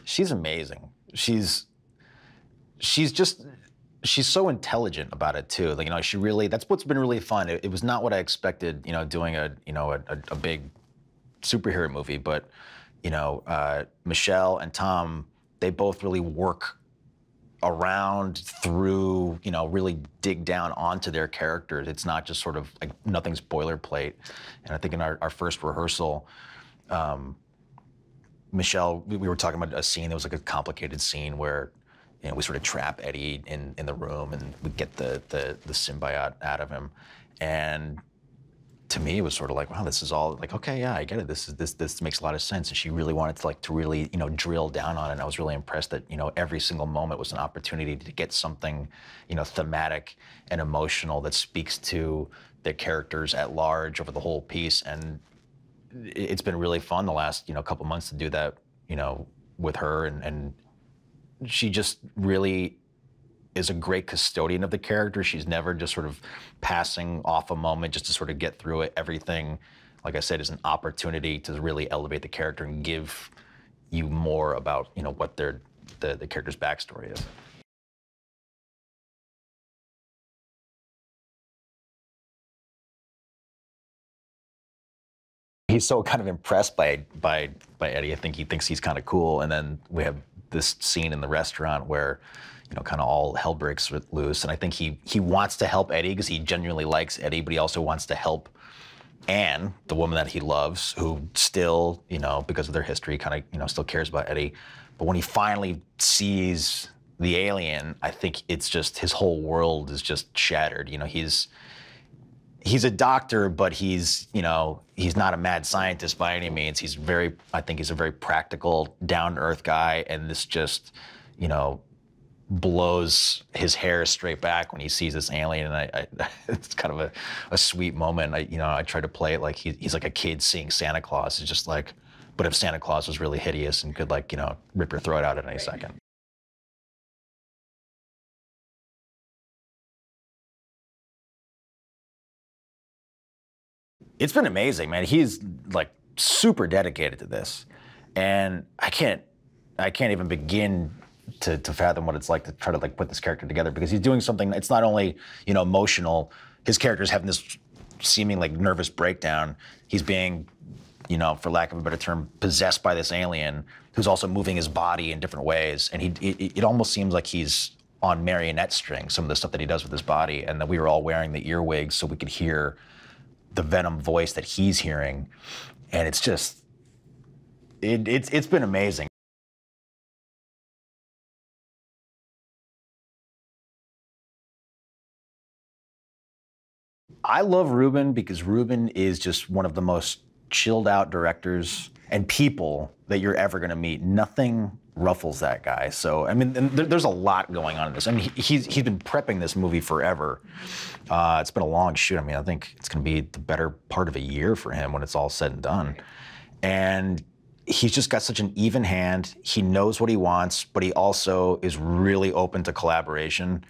She's amazing. She's just she's so intelligent about it too. Like, she really, that's what's been really fun. It was not what I expected, doing a big superhero movie, but Michelle and Tom, they both really work around through, really dig down onto their characters. It's not just sort of like nothing's boilerplate. And I think in our first rehearsal, Michelle, we were talking about a scene that was like a complicated scene where we sort of trap Eddie in the room and we get the symbiote out of him. And to me, it was sort of like, wow, this is all like, okay, yeah, I get it. This makes a lot of sense. And she really wanted to really, drill down on it. And I was really impressed that, every single moment was an opportunity to get something, thematic and emotional that speaks to the characters at large over the whole piece. And it's been really fun the last, couple months to do that, with her. And she just really is a great custodian of the character. She's never just sort of passing off a moment just to sort of get through it. Everything, like I said, is an opportunity to really elevate the character and give you more about, what the character's backstory is. He's so kind of impressed by Eddie. I think he thinks he's kind of cool. And then we have this scene in the restaurant where, kind of all hell breaks loose. And I think he wants to help Eddie because he genuinely likes Eddie, but he also wants to help Anne, the woman that he loves, who still, because of their history, kind of, still cares about Eddie. But when he finally sees the alien, I think it's just his whole world is just shattered. He's a doctor, but he's not a mad scientist by any means. I think he's a very practical, down-to-earth guy, and this just, blows his hair straight back when he sees this alien. And it's kind of a sweet moment. I try to play it like he's like a kid seeing Santa Claus. It's just like, but if Santa Claus was really hideous and could rip your throat out at any second. It's been amazing, man. He's like super dedicated to this, and I can't even begin to fathom what it's like to try to put this character together, because he's doing something. It's not only emotional. His character's having this seeming nervous breakdown. He's being, for lack of a better term, possessed by this alien who's also moving his body in different ways, and it almost seems like he's on marionette strings, some of the stuff that he does with his body, and that we were all wearing the earwigs so we could hear the Venom voice that he's hearing. And it's just, it's been amazing. I love Ruben because Ruben is just one of the most chilled out directors and people that you're ever gonna meet. Nothing ruffles that guy. So, I mean, there's a lot going on in this. I mean, he's been prepping this movie forever. It's been a long shoot. I mean, I think it's gonna be the better part of a year for him when it's all said and done. And he's just got such an even hand. He knows what he wants, but he also is really open to collaboration,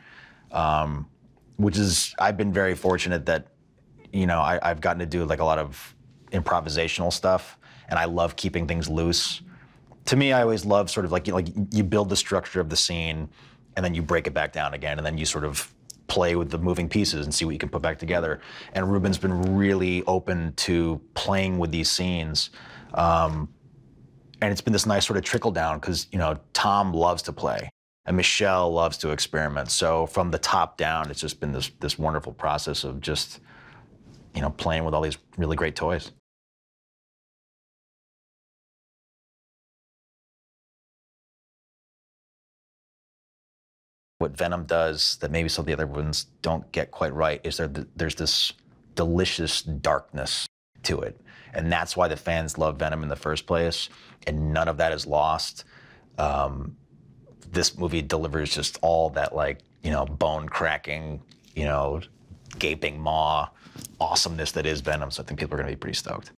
which is, I've been very fortunate that, I've gotten to do a lot of improvisational stuff, and I love keeping things loose. To me, I always love sort of you build the structure of the scene, and then you break it back down again, and then you sort of play with the moving pieces and see what you can put back together. And Ruben's been really open to playing with these scenes. And it's been this nice sort of trickle down because, Tom loves to play and Michelle loves to experiment. So from the top down, it's just been this wonderful process of just, playing with all these really great toys. What Venom does that maybe some of the other ones don't get quite right is there's this delicious darkness to it. And that's why the fans love Venom in the first place. And none of that is lost. This movie delivers just all that bone cracking, gaping maw awesomeness that is Venom. So I think people are gonna be pretty stoked.